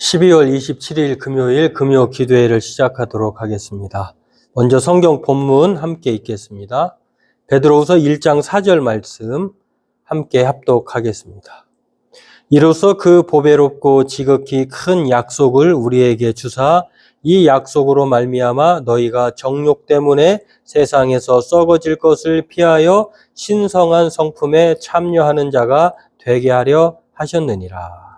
12월 27일 금요일 금요 기도회를 시작하도록 하겠습니다. 먼저 성경 본문 함께 읽겠습니다. 베드로후서 1장 4절 말씀 함께 합독하겠습니다. 이로써 그 보배롭고 지극히 큰 약속을 우리에게 주사 이 약속으로 말미암아 너희가 정욕 때문에 세상에서 썩어질 것을 피하여 신성한 성품에 참여하는 자가 되게 하려 하셨느니라.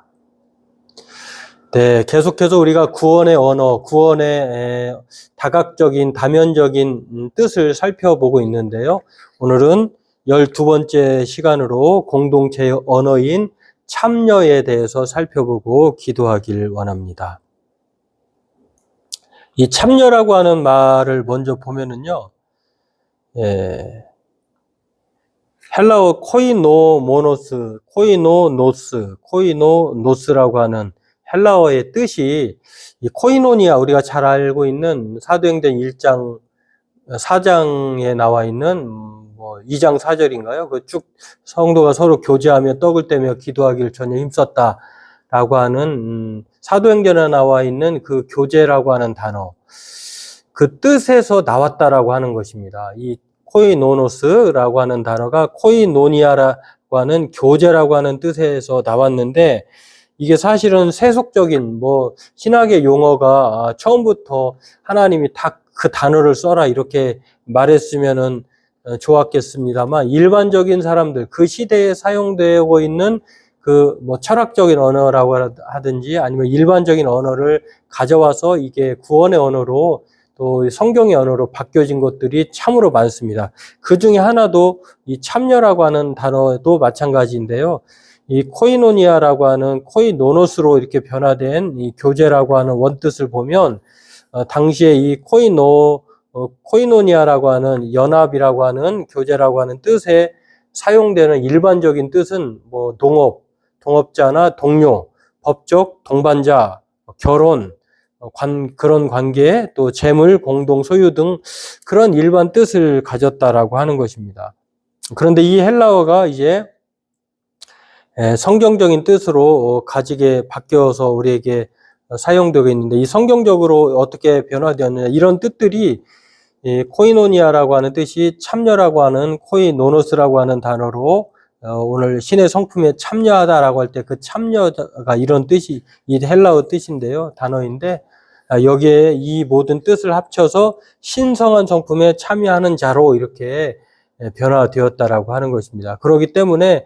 네, 계속해서 우리가 구원의 언어, 구원의 다각적인, 다면적인 뜻을 살펴보고 있는데요. 오늘은 12번째 시간으로 공동체의 언어인 참여에 대해서 살펴보고 기도하길 원합니다. 이 참여라고 하는 말을 먼저 보면은요, 헬라어 코이노노스라고 하는 헬라어의 뜻이 이 코이노니아, 우리가 잘 알고 있는 사도행전 1장 4장에 나와 있는 2장 4절인가요? 그 쭉 성도가 서로 교제하며 떡을 떼며 기도하기를 전혀 힘썼다라고 하는 사도행전에 나와 있는 그 교제라고 하는 단어, 그 뜻에서 나왔다라고 하는 것입니다. 이 코이노노스라고 하는 단어가 코이노니아라고 하는 교제라고 하는 뜻에서 나왔는데, 이게 사실은 세속적인 신학의 용어가 처음부터 하나님이 다 그 단어를 써라 이렇게 말했으면은 좋았겠습니다만, 일반적인 사람들, 그 시대에 사용되고 있는 철학적인 언어라고 하든지 아니면 일반적인 언어를 가져와서 이게 구원의 언어로 또 성경의 언어로 바뀌어진 것들이 참으로 많습니다. 그 중에 하나도 이 참여라고 하는 단어도 마찬가지인데요. 이 코이노니아라고 하는 코이노노스로 이렇게 변화된 이 교제라고 하는 원뜻을 보면, 당시에 이 코이노니아라고 하는 연합이라고 하는 교제라고 하는 뜻에 사용되는 일반적인 뜻은 동업자나 동료, 법적 동반자, 결혼, 그런 관계, 또 재물, 공동 소유 등 그런 일반 뜻을 가졌다라고 하는 것입니다. 그런데 이 헬라어가 이제 성경적인 뜻으로 가지게 바뀌어서 우리에게 사용되고 있는데, 이 성경적으로 어떻게 변화되었느냐, 이런 뜻들이 코이노니아라고 하는 뜻이 참여라고 하는 코이노노스라고 하는 단어로 오늘 신의 성품에 참여하다라고 할 때 그 참여가 이런 뜻이 이 헬라어 뜻인데요, 단어인데, 여기에 이 모든 뜻을 합쳐서 신성한 성품에 참여하는 자로 이렇게 변화되었다라고 하는 것입니다. 그렇기 때문에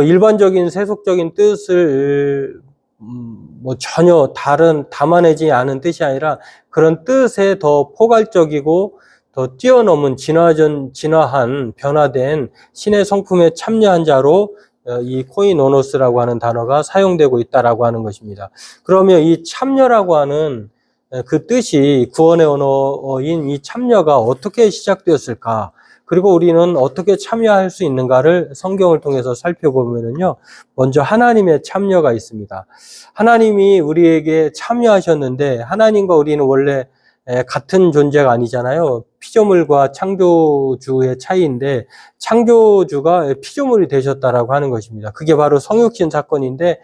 일반적인 세속적인 뜻을 전혀 담아내지 않은 뜻이 아니라 그런 뜻에 더 포괄적이고 더 뛰어넘은 진화한 변화된 신의 성품에 참여한 자로 이 코이노노스라고 하는 단어가 사용되고 있다라고 하는 것입니다. 그러면 이 참여라고 하는 그 뜻이, 구원의 언어인 이 참여가 어떻게 시작되었을까? 그리고 우리는 어떻게 참여할 수 있는가를 성경을 통해서 살펴보면요, 먼저 하나님의 참여가 있습니다. 하나님이 우리에게 참여하셨는데, 하나님과 우리는 원래 같은 존재가 아니잖아요. 피조물과 창조주의 차이인데, 창조주가 피조물이 되셨다라고 하는 것입니다. 그게 바로 성육신 사건인데,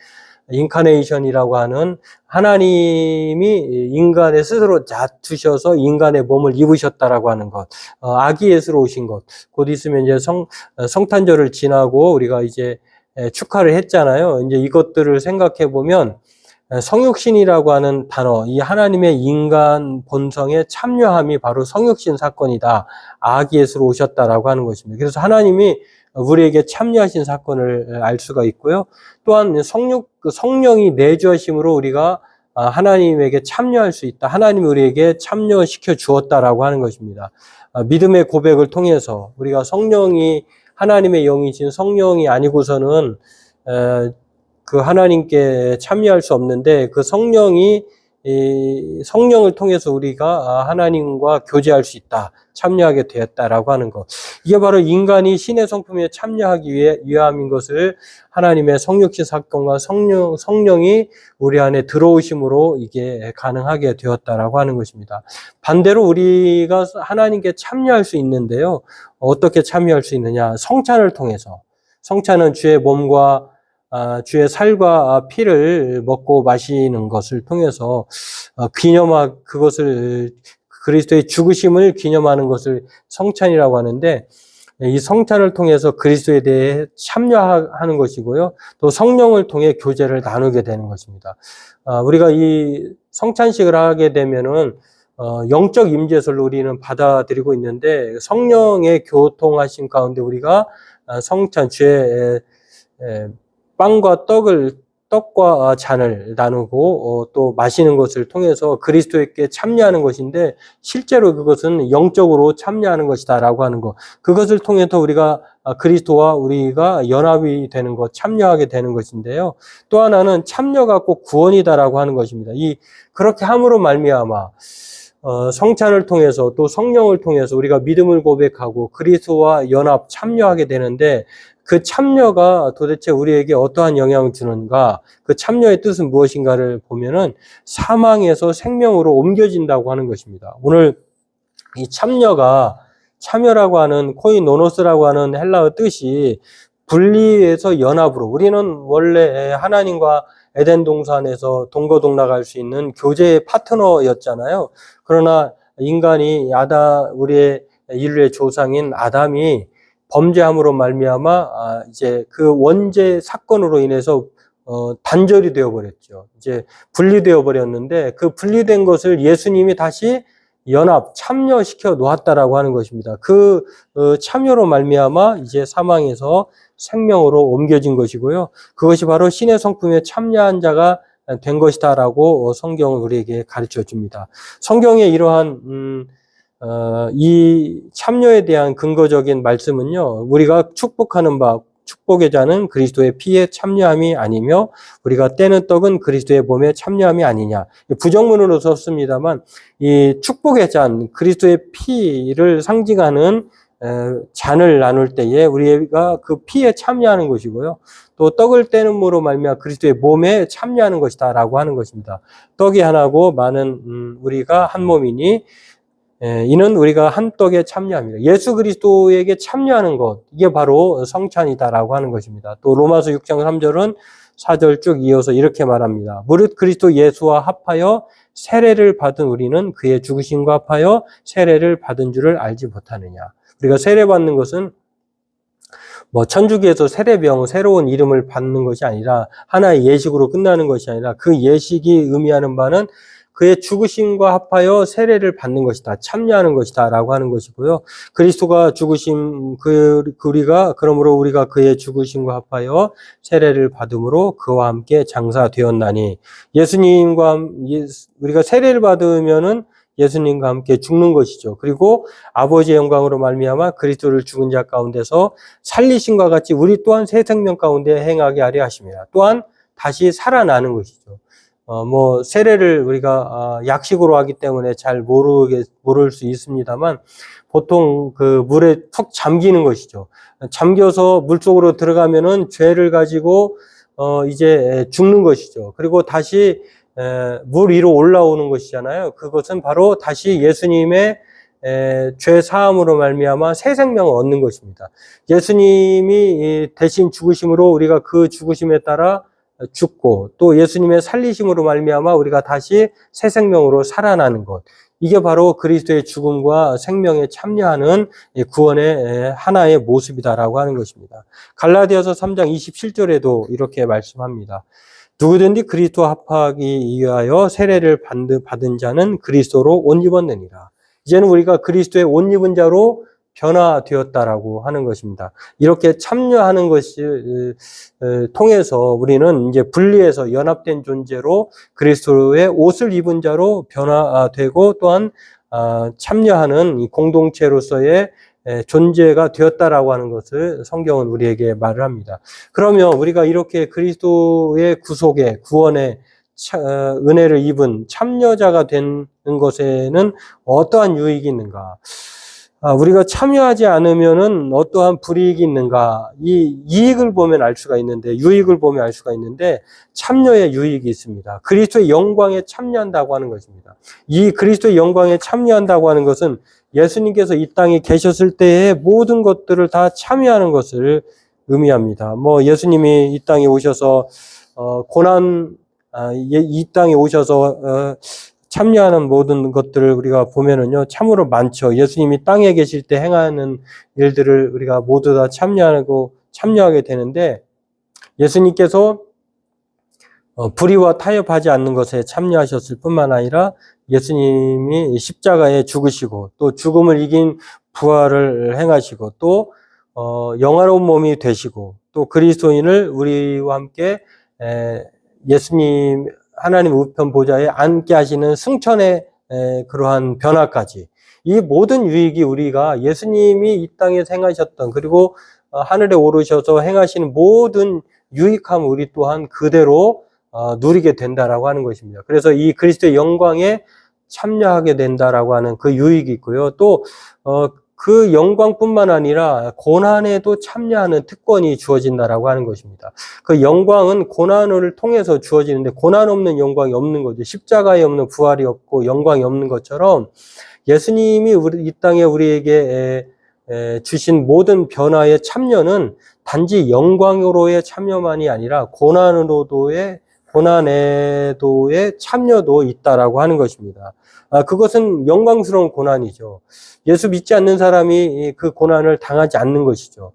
인카네이션이라고 하는 하나님이 인간의 스스로 낮추셔서 인간의 몸을 입으셨다라고 하는 것, 아기 예수로 오신 것, 곧 있으면 이제 성탄절을 지나고 우리가 이제 축하를 했잖아요. 이제 이것들을 생각해 보면 성육신이라고 하는 단어, 이 하나님의 인간 본성에 참여함이 바로 성육신 사건이다, 아기 예수로 오셨다라고 하는 것입니다. 그래서 하나님이 우리에게 참여하신 사건을 알 수가 있고요. 또한 성령이 내주하심으로 우리가 하나님에게 참여할 수 있다. 하나님이 우리에게 참여시켜 주었다라고 하는 것입니다. 믿음의 고백을 통해서 우리가 성령이, 하나님의 영이신 성령이 아니고서는 그 하나님께 참여할 수 없는데, 그 성령을 통해서 우리가 하나님과 교제할 수 있다, 참여하게 되었다라고 하는 것. 이게 바로 인간이 신의 성품에 참여하기 위함인 것을 하나님의 성육신 사건과 성령이 우리 안에 들어오심으로 이게 가능하게 되었다라고 하는 것입니다. 반대로 우리가 하나님께 참여할 수 있는데요. 어떻게 참여할 수 있느냐? 성찬을 통해서. 성찬은 주의 몸과 주의 살과 피를 먹고 마시는 것을 통해서 그것을 그리스도의 죽으심을 기념하는 것을 성찬이라고 하는데, 이 성찬을 통해서 그리스도에 대해 참여하는 것이고요. 또 성령을 통해 교제를 나누게 되는 것입니다. 우리가 이 성찬식을 하게 되면은 영적 임재설로 우리는 받아들이고 있는데, 성령의 교통하심 가운데 우리가 성찬 주의 떡과 잔을 나누고 또 마시는 것을 통해서 그리스도에게 참여하는 것인데, 실제로 그것은 영적으로 참여하는 것이다라고 하는 것. 그것을 통해서 우리가 그리스도와 우리가 연합이 되는 것, 참여하게 되는 것인데요. 또 하나는 참여가 꼭 구원이다라고 하는 것입니다. 그렇게 함으로 말미암아 성찬을 통해서 또 성령을 통해서 우리가 믿음을 고백하고 그리스도와 연합 참여하게 되는데, 그 참여가 도대체 우리에게 어떠한 영향을 주는가, 그 참여의 뜻은 무엇인가를 보면은 사망에서 생명으로 옮겨진다고 하는 것입니다. 오늘 이 참여라고 하는 코이노노스라고 하는 헬라어 뜻이 분리해서 연합으로, 우리는 원래 하나님과 에덴 동산에서 동거동락할 수 있는 교제의 파트너였잖아요. 그러나 인간이 우리의 인류의 조상인 아담이 범죄함으로 말미암아 이제 그 원죄 사건으로 인해서 단절이 되어 버렸죠. 이제 분리되어 버렸는데, 그 분리된 것을 예수님이 다시 참여시켜 놓았다라고 하는 것입니다. 그 참여로 말미암아 이제 사망에서 생명으로 옮겨진 것이고요. 그것이 바로 신의 성품에 참여한 자가 된 것이다라고 성경은 우리에게 가르쳐 줍니다. 성경의 이러한 이 참여에 대한 근거적인 말씀은요, 우리가 축복하는 바 축복의 잔은 그리스도의 피에 참여함이 아니며 우리가 떼는 떡은 그리스도의 몸에 참여함이 아니냐. 부정문으로 썼습니다만, 이 축복의 잔, 그리스도의 피를 상징하는 잔을 나눌 때에 우리가 그 피에 참여하는 것이고요. 또 떡을 떼는으로 말미암아 그리스도의 몸에 참여하는 것이다라고 하는 것입니다. 떡이 하나고 많은 우리가 한 몸이니 이는 우리가 한 떡에 참여합니다. 예수 그리스도에게 참여하는 것, 이게 바로 성찬이다라고 하는 것입니다. 또 로마서 6장 3절은 4절 쭉 이어서 이렇게 말합니다. 무릇 그리스도 예수와 합하여 세례를 받은 우리는 그의 죽으심과 합하여 세례를 받은 줄을 알지 못하느냐. 우리가 세례받는 것은 천주교에서 세례병, 새로운 이름을 받는 것이 아니라 하나의 예식으로 끝나는 것이 아니라, 그 예식이 의미하는 바는 그의 죽으심과 합하여 세례를 받는 것이다, 참여하는 것이다 라고 하는 것이고요. 그리스도가 죽으심, 그러므로 우리가 그의 죽으심과 합하여 세례를 받음으로 그와 함께 장사되었나니, 우리가 세례를 받으면은 예수님과 함께 죽는 것이죠. 그리고 아버지의 영광으로 말미암아 그리스도를 죽은 자 가운데서 살리심과 같이 우리 또한 새 생명 가운데 행하게 하려 하심이라. 또한 다시 살아나는 것이죠. 세례를 우리가 약식으로 하기 때문에 잘 모를 수 있습니다만, 보통 그 물에 푹 잠기는 것이죠. 잠겨서 물속으로 들어가면은 죄를 가지고 이제 죽는 것이죠. 그리고 다시 물 위로 올라오는 것이잖아요. 그것은 바로 다시 예수님의 죄 사함으로 말미암아 새 생명을 얻는 것입니다. 예수님이 대신 죽으심으로 우리가 그 죽으심에 따라 죽고, 또 예수님의 살리심으로 말미암아 우리가 다시 새 생명으로 살아나는 것, 이게 바로 그리스도의 죽음과 생명에 참여하는 구원의 하나의 모습이다라고 하는 것입니다. 갈라디아서 3장 27절에도 이렇게 말씀합니다. 누구든지 그리스도와 합하기 위하여 세례를 받은 자는 그리스도로 옷 입었느니라. 이제는 우리가 그리스도의 옷 입은 자로 변화되었다라고 하는 것입니다. 이렇게 참여하는 것을 통해서 우리는 이제 분리해서 연합된 존재로 그리스도의 옷을 입은 자로 변화되고, 또한 참여하는 이 공동체로서의 존재가 되었다라고 하는 것을 성경은 우리에게 말을 합니다. 그러면 우리가 이렇게 그리스도의 구속의 구원의 은혜를 입은 참여자가 되는 것에는 어떠한 유익이 있는가? 우리가 참여하지 않으면은 어떠한 불이익이 있는가? 이 이익을 보면 알 수가 있는데, 유익을 보면 알 수가 있는데, 참여의 유익이 있습니다. 그리스도의 영광에 참여한다고 하는 것입니다. 이 그리스도의 영광에 참여한다고 하는 것은 예수님께서 이 땅에 계셨을 때의 모든 것들을 다 참여하는 것을 의미합니다. 뭐 예수님이 이 땅에 오셔서 이 땅에 오셔서 참여하는 모든 것들을 우리가 보면은요, 참으로 많죠. 예수님이 땅에 계실 때 행하는 일들을 우리가 모두 다 참여하게 되는데, 예수님께서 불의와 타협하지 않는 것에 참여하셨을 뿐만 아니라 예수님이 십자가에 죽으시고 또 죽음을 이긴 부활을 행하시고 또 영화로운 몸이 되시고 또 그리스도인을 우리와 함께 예수님 하나님 우편 보좌에 앉게 하시는 승천의 그러한 변화까지, 이 모든 유익이 우리가 예수님이 이 땅에서 행하셨던, 그리고 하늘에 오르셔서 행하시는 모든 유익함 우리 또한 그대로 누리게 된다라고 하는 것입니다. 그래서 이 그리스도의 영광에 참여하게 된다라고 하는 그 유익이 있고요. 또 그 영광뿐만 아니라 고난에도 참여하는 특권이 주어진다라고 하는 것입니다. 그 영광은 고난을 통해서 주어지는데, 고난 없는 영광이 없는 거죠. 십자가에 없는 부활이 없고 영광이 없는 것처럼 예수님이 이 땅에 우리에게 주신 모든 변화의 참여는 단지 영광으로의 참여만이 아니라 고난에도의 참여도 있다라고 하는 것입니다. 그것은 영광스러운 고난이죠. 예수 믿지 않는 사람이 그 고난을 당하지 않는 것이죠.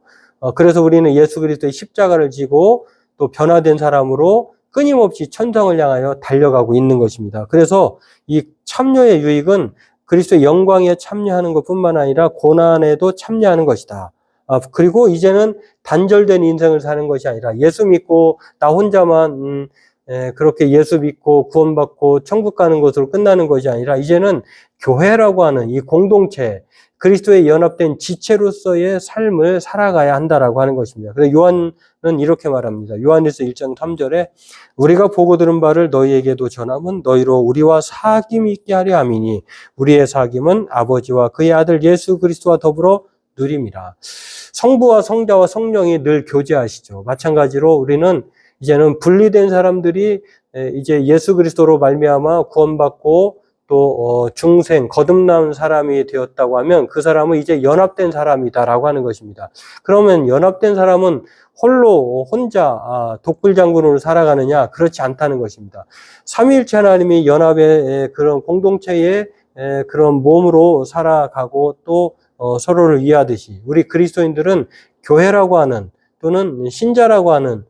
그래서 우리는 예수 그리스도의 십자가를 지고 또 변화된 사람으로 끊임없이 천성을 향하여 달려가고 있는 것입니다. 그래서 이 참여의 유익은 그리스도의 영광에 참여하는 것뿐만 아니라 고난에도 참여하는 것이다. 그리고 이제는 단절된 인생을 사는 것이 아니라 예수 믿고 나 혼자만 그렇게 예수 믿고 구원받고 천국 가는 것으로 끝나는 것이 아니라 이제는 교회라고 하는 이 공동체, 그리스도에 연합된 지체로서의 삶을 살아가야 한다라고 하는 것입니다. 그래서 요한은 이렇게 말합니다. 요한일서 1장 3절에 우리가 보고 들은 바를 너희에게도 전함은 너희로 우리와 사귐이 있게 하려 함이니 우리의 사귐은 아버지와 그의 아들 예수 그리스도와 더불어 누림이라. 성부와 성자와 성령이 늘 교제하시죠. 마찬가지로 우리는 이제는 분리된 사람들이 이제 예수 그리스도로 말미암아 구원받고 또 중생, 거듭난 사람이 되었다고 하면 그 사람은 이제 연합된 사람이다라고 하는 것입니다. 그러면 연합된 사람은 혼자 독불장군으로 살아가느냐? 그렇지 않다는 것입니다. 삼위일체 하나님이 연합의 그런 공동체의 그런 몸으로 살아가고 또 서로를 이해하듯이 우리 그리스도인들은 교회라고 하는 또는 신자라고 하는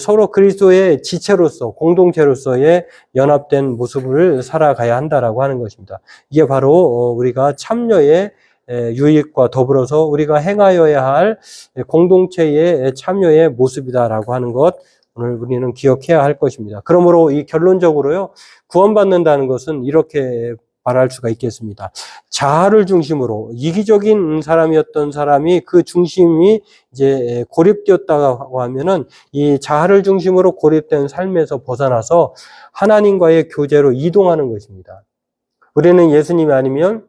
서로 그리스도의 지체로서 공동체로서의 연합된 모습을 살아가야 한다라고 하는 것입니다. 이게 바로 우리가 참여의 유익과 더불어서 우리가 행하여야 할 공동체의 참여의 모습이다라고 하는 것, 오늘 우리는 기억해야 할 것입니다. 그러므로 이 결론적으로요, 구원받는다는 것은 이렇게 말할 수가 있겠습니다. 자아를 중심으로 이기적인 사람이었던 사람이 그 중심이 이제 고립되었다고 하면은 이 자아를 중심으로 고립된 삶에서 벗어나서 하나님과의 교제로 이동하는 것입니다. 우리는 예수님이 아니면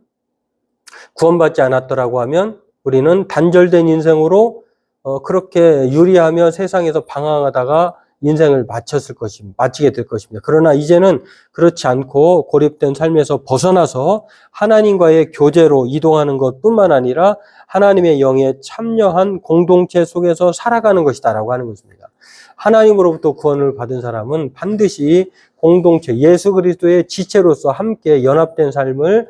구원받지 않았더라고 하면 우리는 단절된 인생으로 그렇게 유리하며 세상에서 방황하다가 인생을 마치게 될 것입니다. 그러나 이제는 그렇지 않고 고립된 삶에서 벗어나서 하나님과의 교제로 이동하는 것뿐만 아니라 하나님의 영에 참여한 공동체 속에서 살아가는 것이다라고 하는 것입니다. 하나님으로부터 구원을 받은 사람은 반드시 공동체, 예수 그리스도의 지체로서 함께 연합된 삶을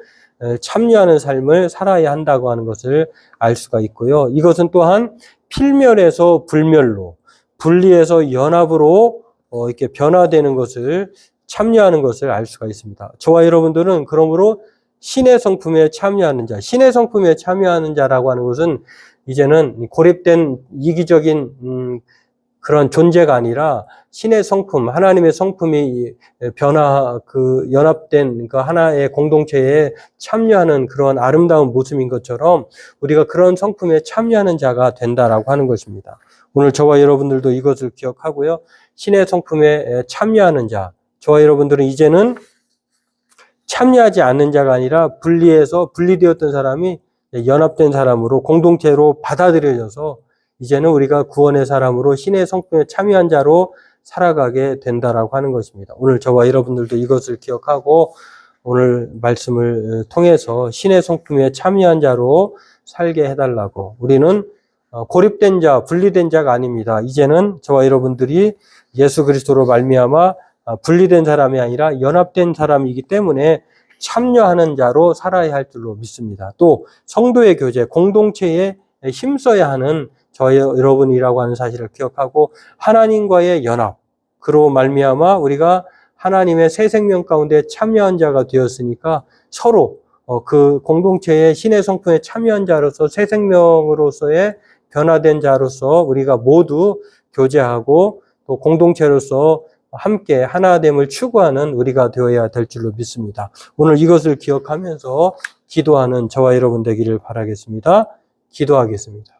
참여하는 삶을 살아야 한다고 하는 것을 알 수가 있고요. 이것은 또한 필멸에서 불멸로, 분리해서 연합으로 이렇게 변화되는 것을 참여하는 것을 알 수가 있습니다. 저와 여러분들은 그러므로 신의 성품에 참여하는 자, 신의 성품에 참여하는 자라고 하는 것은 이제는 고립된 이기적인 그런 존재가 아니라 신의 성품, 하나님의 성품이 연합된 그 하나의 공동체에 참여하는 그런 아름다운 모습인 것처럼 우리가 그런 성품에 참여하는 자가 된다라고 하는 것입니다. 오늘 저와 여러분들도 이것을 기억하고요. 신의 성품에 참여하는 자, 저와 여러분들은 이제는 참여하지 않는 자가 아니라 분리되었던 사람이 연합된 사람으로 공동체로 받아들여져서 이제는 우리가 구원의 사람으로 신의 성품에 참여한 자로 살아가게 된다라고 하는 것입니다. 오늘 저와 여러분들도 이것을 기억하고 오늘 말씀을 통해서 신의 성품에 참여한 자로 살게 해달라고, 우리는 고립된 자, 분리된 자가 아닙니다. 이제는 저와 여러분들이 예수 그리스도로 말미암아 분리된 사람이 아니라 연합된 사람이기 때문에 참여하는 자로 살아야 할 줄로 믿습니다. 또 성도의 교제, 공동체에 힘써야 하는 저와 여러분이라고 하는 사실을 기억하고 하나님과의 연합, 그로 말미암아 우리가 하나님의 새 생명 가운데 참여한 자가 되었으니까 서로 그 공동체의 신의 성품에 참여한 자로서 새 생명으로서의 변화된 자로서 우리가 모두 교제하고 또 공동체로서 함께 하나됨을 추구하는 우리가 되어야 될 줄로 믿습니다. 오늘 이것을 기억하면서 기도하는 저와 여러분 되기를 바라겠습니다. 기도하겠습니다.